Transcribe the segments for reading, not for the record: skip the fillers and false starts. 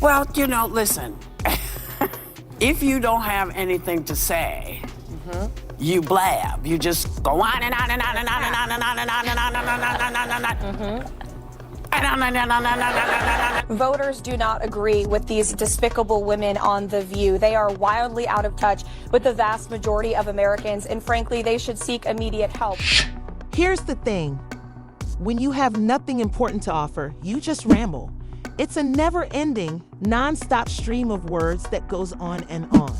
Well, listen. If you don't have anything to say, you blab. You just go on and on and on and on and on and on and on and on and on and on. Voters do not agree with these despicable women on The View. They are wildly out of touch with the vast majority of Americans, and frankly, they should seek immediate help. Here's the thing. When you have nothing important to offer, you just ramble. It's a never-ending, non-stop stream of words that goes on and on.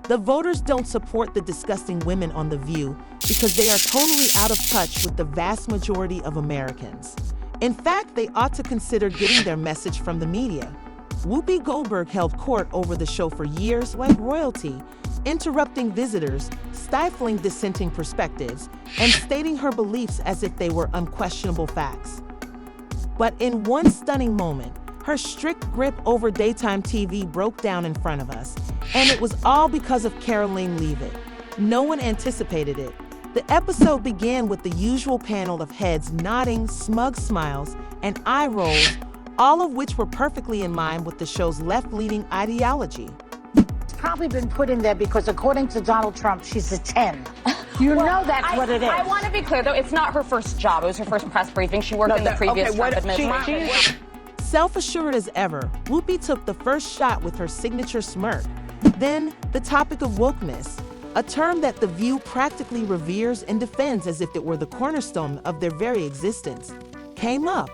The voters don't support the disgusting women on The View because they are totally out of touch with the vast majority of Americans. In fact, they ought to consider getting their message from the media. Whoopi Goldberg held court over the show for years like royalty, interrupting visitors, stifling dissenting perspectives, and stating her beliefs as if they were unquestionable facts. But in one stunning moment, her strict grip over daytime TV broke down in front of us, and it was all because of Karoline Leavitt. No one anticipated it. The episode began with the usual panel of heads nodding, smug smiles, and eye rolls, all of which were perfectly in line with the show's left-leaning ideology. It's probably been put in there because, according to Donald Trump, she's a 10. You know that's what it is. I want to be clear, though, it's not her first job. It was her first press briefing. She worked in the previous Trump administration. Self-assured as ever, Whoopi took the first shot with her signature smirk. Then, the topic of wokeness, a term that The View practically reveres and defends as if it were the cornerstone of their very existence, came up.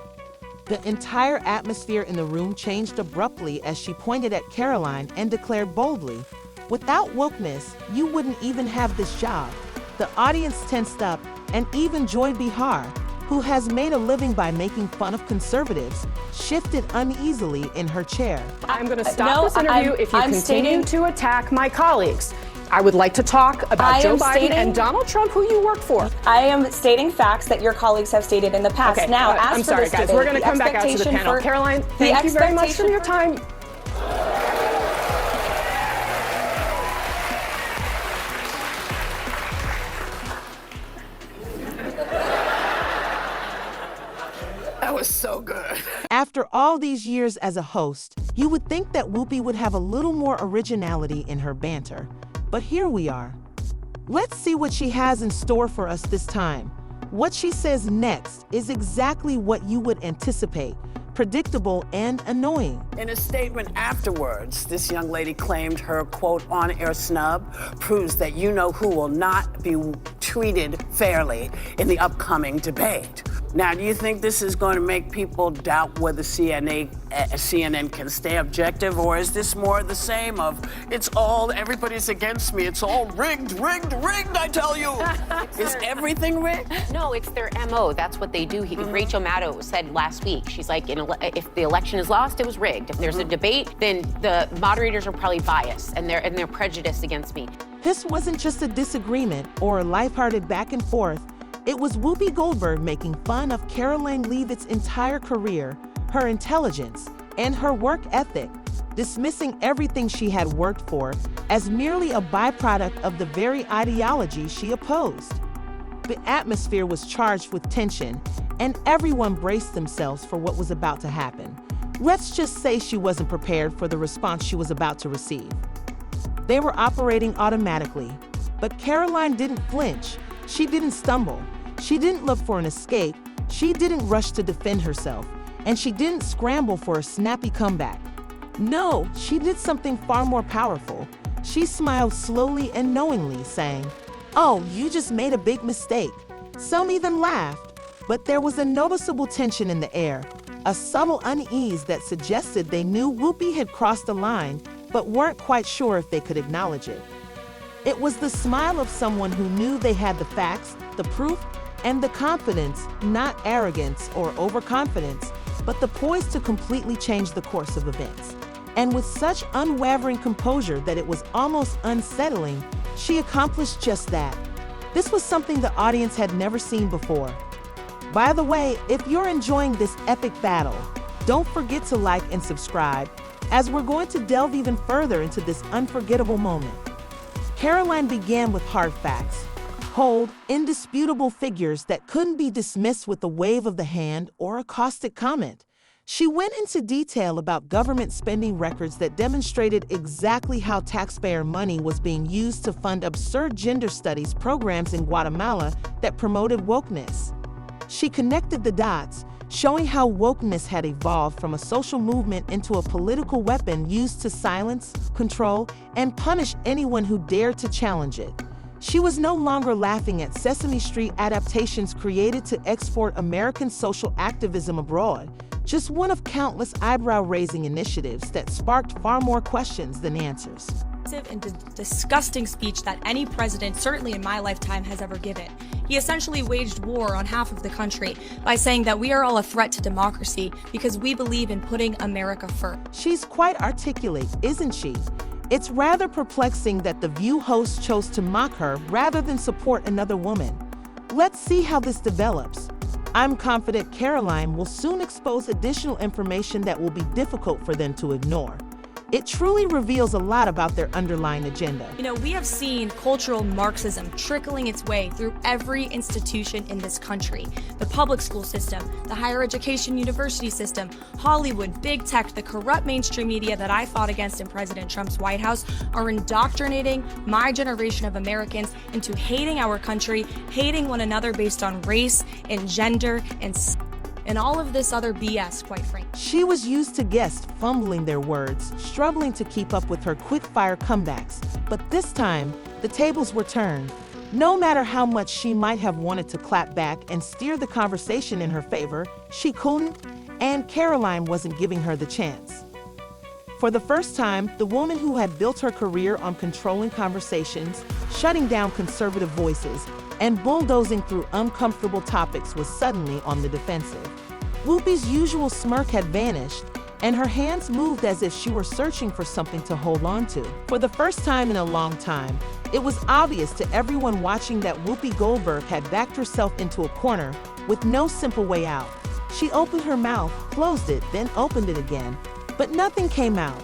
The entire atmosphere in the room changed abruptly as she pointed at Karoline and declared boldly, "Without wokeness, you wouldn't even have this job." The audience tensed up, and even Joy Behar, who has made a living by making fun of conservatives, shifted uneasily in her chair. I'm going to stop this interview if you continue to attack my colleagues. I would like to talk about Joe Biden and Donald Trump, who you work for. I am stating facts that your colleagues have stated in the past. Okay, now, I'm sorry, guys. We're going to come back out to the panel. Karoline, thank you very much for your time. That was so good. After all these years as a host, you would think that Whoopi would have a little more originality in her banter. But here we are. Let's see what she has in store for us this time. What she says next is exactly what you would anticipate, predictable and annoying. In a statement afterwards, this young lady claimed her, quote, on-air snub proves that you-know-who will not be treated fairly in the upcoming debate. Now, do you think this is going to make people doubt whether CNN can stay objective, or is this more the same of, everybody's against me, it's all rigged, I tell you. Is everything rigged? No, it's their MO. That's what they do. Rachel Maddow said last week, she's like, if the election is lost, it was rigged. If there's a debate, then the moderators are probably biased and they're prejudiced against me. This wasn't just a disagreement or a lighthearted back and forth. It was Whoopi Goldberg making fun of Karoline Leavitt's entire career, her intelligence, and her work ethic, dismissing everything she had worked for as merely a byproduct of the very ideology she opposed. The atmosphere was charged with tension, and everyone braced themselves for what was about to happen. Let's just say she wasn't prepared for the response she was about to receive. They were operating automatically, but Karoline didn't flinch. She didn't stumble. She didn't look for an escape. She didn't rush to defend herself. And she didn't scramble for a snappy comeback. No, she did something far more powerful. She smiled slowly and knowingly, saying, "Oh, you just made a big mistake." Some even laughed, but there was a noticeable tension in the air, a subtle unease that suggested they knew Whoopi had crossed the line, but weren't quite sure if they could acknowledge it. It was the smile of someone who knew they had the facts, the proof, and the confidence, not arrogance or overconfidence, but the poise to completely change the course of events. And with such unwavering composure that it was almost unsettling, she accomplished just that. This was something the audience had never seen before. By the way, if you're enjoying this epic battle, don't forget to like and subscribe, as we're going to delve even further into this unforgettable moment. Karoline began with hard facts, cold, indisputable figures that couldn't be dismissed with a wave of the hand or a caustic comment. She went into detail about government spending records that demonstrated exactly how taxpayer money was being used to fund absurd gender studies programs in Guatemala that promoted wokeness. She connected the dots, showing how wokeness had evolved from a social movement into a political weapon used to silence, control, and punish anyone who dared to challenge it. She was no longer laughing at Sesame Street adaptations created to export American social activism abroad, just one of countless eyebrow-raising initiatives that sparked far more questions than answers. And disgusting speech that any president, certainly in my lifetime, has ever given. He essentially waged war on half of the country by saying that we are all a threat to democracy because we believe in putting America first. She's quite articulate, isn't she? It's rather perplexing that the View host chose to mock her rather than support another woman. Let's see how this develops. I'm confident Karoline will soon expose additional information that will be difficult for them to ignore. It truly reveals a lot about their underlying agenda. You know, we have seen cultural Marxism trickling its way through every institution in this country. The public school system, the higher education university system, Hollywood, big tech, the corrupt mainstream media that I fought against in President Trump's White House are indoctrinating my generation of Americans into hating our country, hating one another based on race and gender and all of this other BS, quite frankly. She was used to guests fumbling their words, struggling to keep up with her quick-fire comebacks. But this time, the tables were turned. No matter how much she might have wanted to clap back and steer the conversation in her favor, she couldn't, and Karoline wasn't giving her the chance. For the first time, the woman who had built her career on controlling conversations, shutting down conservative voices, and bulldozing through uncomfortable topics was suddenly on the defensive. Whoopi's usual smirk had vanished, and her hands moved as if she were searching for something to hold on to. For the first time in a long time, it was obvious to everyone watching that Whoopi Goldberg had backed herself into a corner with no simple way out. She opened her mouth, closed it, then opened it again, but nothing came out.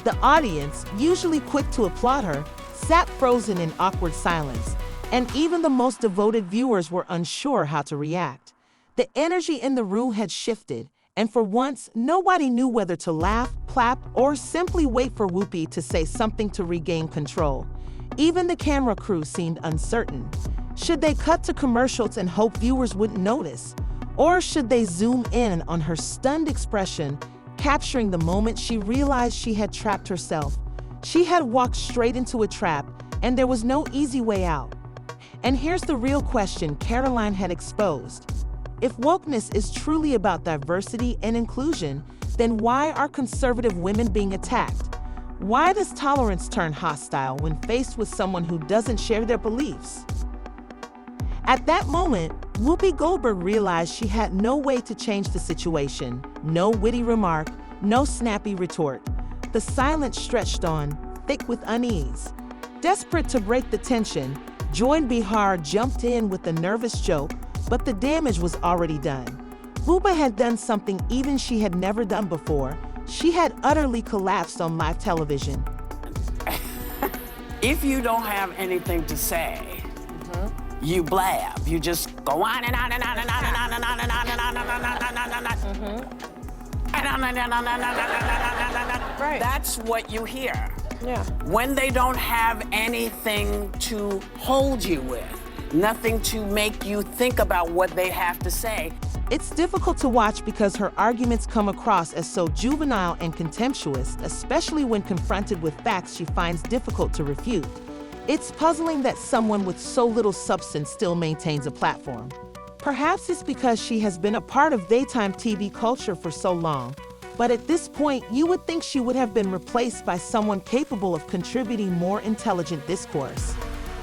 The audience, usually quick to applaud her, sat frozen in awkward silence, and even the most devoted viewers were unsure how to react. The energy in the room had shifted, and for once, nobody knew whether to laugh, clap, or simply wait for Whoopi to say something to regain control. Even the camera crew seemed uncertain. Should they cut to commercials and hope viewers wouldn't notice? Or should they zoom in on her stunned expression, capturing the moment she realized she had trapped herself? She had walked straight into a trap, and there was no easy way out. And here's the real question Karoline had exposed. If wokeness is truly about diversity and inclusion, then why are conservative women being attacked? Why does tolerance turn hostile when faced with someone who doesn't share their beliefs? At that moment, Whoopi Goldberg realized she had no way to change the situation. No witty remark, no snappy retort. The silence stretched on, thick with unease. Desperate to break the tension, Joy Behar jumped in with a nervous joke, but the damage was already done. Whoopi had done something even she had never done before. She had utterly collapsed on live television. If you don't have anything to say, you blab. You just go on and on and on and on and on and on and on and on and on and on. Right. That's what you hear. Yeah. When they don't have anything to hold you with, nothing to make you think about what they have to say. It's difficult to watch because her arguments come across as so juvenile and contemptuous, especially when confronted with facts she finds difficult to refute. It's puzzling that someone with so little substance still maintains a platform. Perhaps it's because she has been a part of daytime TV culture for so long. But at this point, you would think she would have been replaced by someone capable of contributing more intelligent discourse.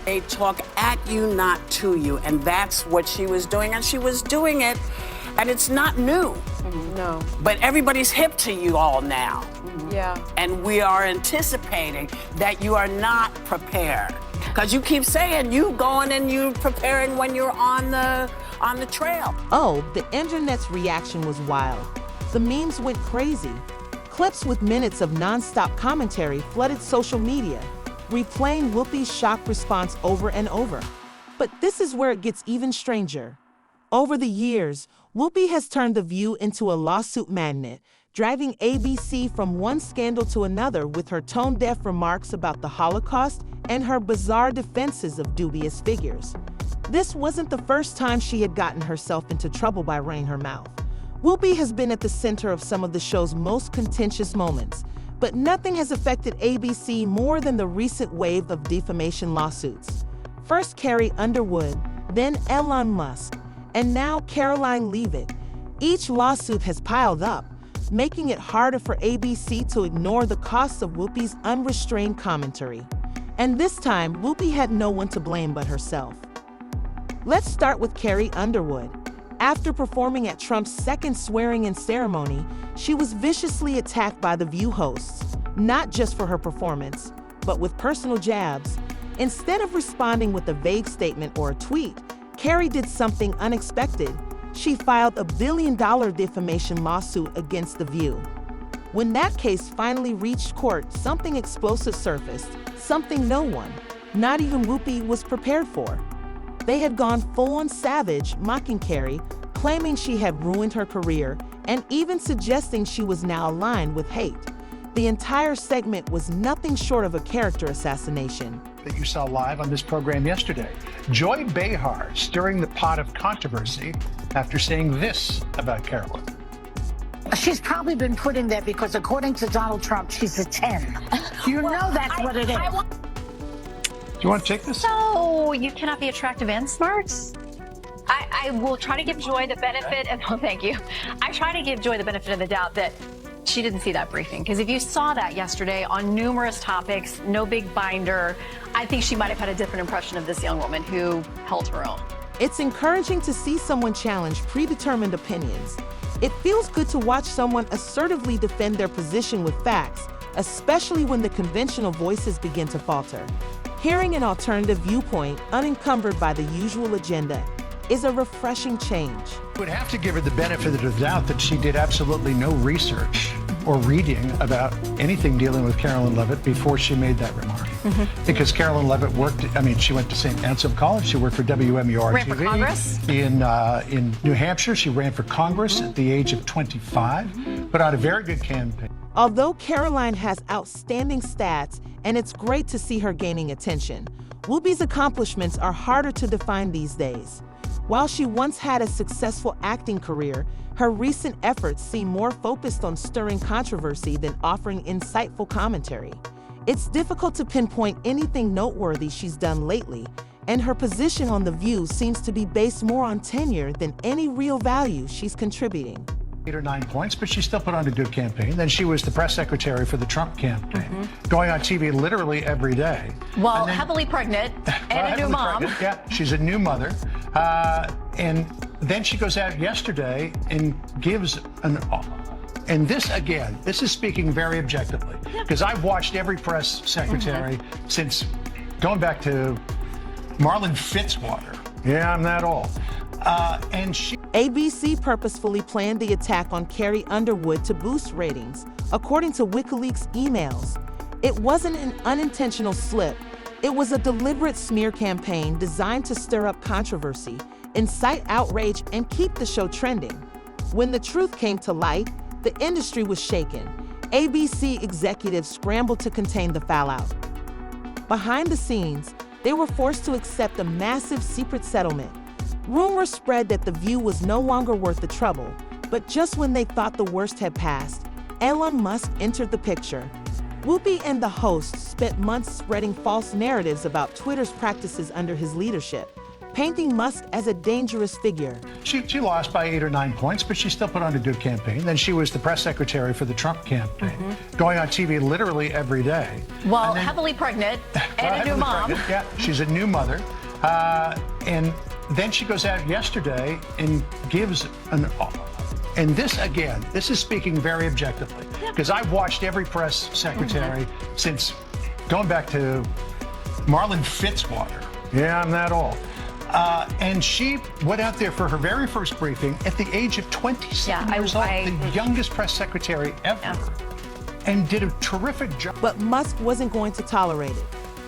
They talk at you, not to you, and that's what she was doing, and she was doing it, and it's not new. No. But everybody's hip to you all now. Yeah. And we are anticipating that you are not prepared. Because you keep saying you going and you preparing when you're on the trail. Oh, the internet's reaction was wild. The memes went crazy. Clips with minutes of nonstop commentary flooded social media, replaying Whoopi's shocked response over and over. But this is where it gets even stranger. Over the years, Whoopi has turned The View into a lawsuit magnet, driving ABC from one scandal to another with her tone-deaf remarks about the Holocaust and her bizarre defenses of dubious figures. This wasn't the first time she had gotten herself into trouble by running her mouth. Whoopi has been at the center of some of the show's most contentious moments, but nothing has affected ABC more than the recent wave of defamation lawsuits. First Carrie Underwood, then Elon Musk, and now Karoline Leavitt. Each lawsuit has piled up, making it harder for ABC to ignore the costs of Whoopi's unrestrained commentary. And this time, Whoopi had no one to blame but herself. Let's start with Carrie Underwood. After performing at Trump's second swearing-in ceremony, she was viciously attacked by The View hosts, not just for her performance, but with personal jabs. Instead of responding with a vague statement or a tweet, Carrie did something unexpected. She filed a $1 billion defamation lawsuit against The View. When that case finally reached court, something explosive surfaced, something no one, not even Whoopi, was prepared for. They had gone full-on savage, mocking Carrie, claiming she had ruined her career, and even suggesting she was now aligned with hate. The entire segment was nothing short of a character assassination. That you saw live on this program yesterday. Joy Behar stirring the pot of controversy after saying this about Karoline. She's probably been put in there because, according to Donald Trump, she's a 10. You know that's what it is. Do you want to take this? No, you cannot be attractive and smart. I will try to give Joy the benefit, and oh, thank you. I try to give Joy the benefit of the doubt that she didn't see that briefing, because if you saw that yesterday on numerous topics, no big binder, I think she might have had a different impression of this young woman who held her own. It's encouraging to see someone challenge predetermined opinions. It feels good to watch someone assertively defend their position with facts, especially when the conventional voices begin to falter. Hearing an alternative viewpoint, unencumbered by the usual agenda, is a refreshing change. I would have to give her the benefit of the doubt that she did absolutely no research or reading about anything dealing with Karoline Leavitt before she made that remark. Because Karoline Leavitt she went to St. Anselm College, she worked for WMUR Ran for Congress? In New Hampshire. She ran for Congress at the age of 25, put out a very good campaign. Although Karoline has outstanding stats, and it's great to see her gaining attention, Whoopi's accomplishments are harder to define these days. While she once had a successful acting career, her recent efforts seem more focused on stirring controversy than offering insightful commentary. It's difficult to pinpoint anything noteworthy she's done lately, and her position on The View seems to be based more on tenure than any real value she's contributing. 8 or 9 points, but she still put on a good campaign. Then she was the press secretary for the Trump campaign, going on TV literally every day. Well, heavily pregnant and a new mom. Pregnant. Yeah, she's a new mother. And then she goes out yesterday and gives and this, again, this is speaking very objectively, because I've watched every press secretary since going back to Marlon Fitzwater. Yeah, I'm that old. And ABC purposefully planned the attack on Carrie Underwood to boost ratings, according to WikiLeaks emails. It wasn't an unintentional slip. It was a deliberate smear campaign designed to stir up controversy, incite outrage, and keep the show trending. When the truth came to light, the industry was shaken. ABC executives scrambled to contain the fallout. Behind the scenes, they were forced to accept a massive secret settlement. Rumors spread that The View was no longer worth the trouble, but just when they thought the worst had passed, Elon Musk entered the picture. Whoopi and the host spent months spreading false narratives about Twitter's practices under his leadership, painting Musk as a dangerous figure. She lost by 8 or 9 points, but she still put on a good campaign. Then she was the press secretary for the Trump campaign, going on TV literally every day. Well, heavily pregnant and a new mom. Yeah, she's a new mother. And then she goes out yesterday and gives and this, again, this is speaking very objectively, because I've watched every press secretary since going back to Marlon Fitzwater. Yeah, I'm that old. And she went out there for her very first briefing at the age of 27 years old, the youngest press secretary ever, and did a terrific job. But Musk wasn't going to tolerate it.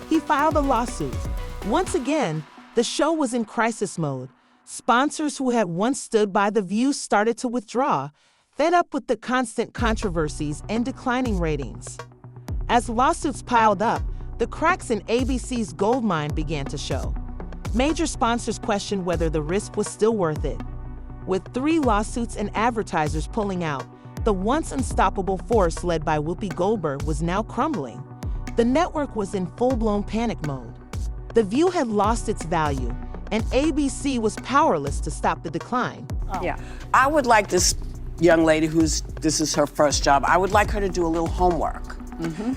He filed a lawsuit. Once again, the show was in crisis mode. Sponsors who had once stood by The View started to withdraw, fed up with the constant controversies and declining ratings. As lawsuits piled up, the cracks in ABC's gold mine began to show. Major sponsors questioned whether the risk was still worth it. With 3 lawsuits and advertisers pulling out, the once unstoppable force led by Whoopi Goldberg was now crumbling. The network was in full-blown panic mode. The View had lost its value, and ABC was powerless to stop the decline. Yeah. I would like this young lady this is her first job, I would like her to do a little homework.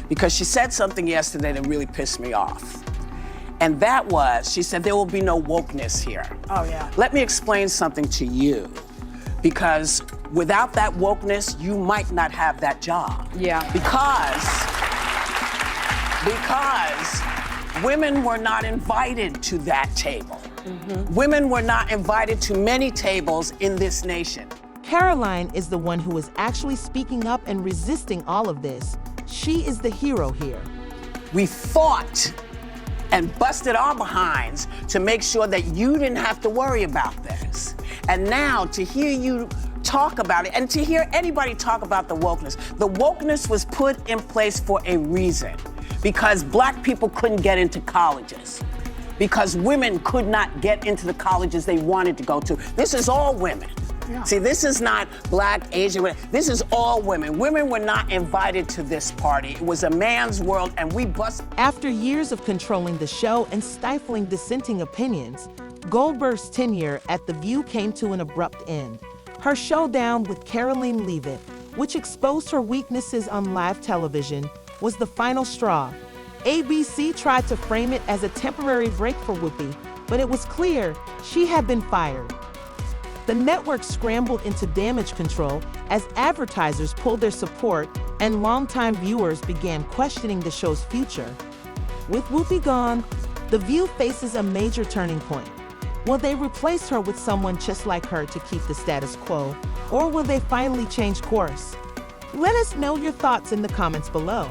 Because she said something yesterday that really pissed me off. And that was, she said, there will be no wokeness here. Oh, yeah. Let me explain something to you. Because without that wokeness, you might not have that job. Yeah. Because women were not invited to that table. Women were not invited to many tables in this nation. Karoline is the one who is actually speaking up and resisting all of this. She is the hero here. We fought and busted our behinds to make sure that you didn't have to worry about this. And now to hear you talk about it and to hear anybody talk about the wokeness was put in place for a reason. Because black people couldn't get into colleges. Because women could not get into the colleges they wanted to go to. This is all women. Yeah. See, this is not black, Asian, this is all women. Women were not invited to this party. It was a man's world, and we bust. After years of controlling the show and stifling dissenting opinions, Goldberg's tenure at The View came to an abrupt end. Her showdown with Karoline Leavitt, which exposed her weaknesses on live television, was the final straw. ABC tried to frame it as a temporary break for Whoopi, but it was clear she had been fired. The network scrambled into damage control as advertisers pulled their support and longtime viewers began questioning the show's future. With Whoopi gone, The View faces a major turning point. Will they replace her with someone just like her to keep the status quo, or will they finally change course? Let us know your thoughts in the comments below.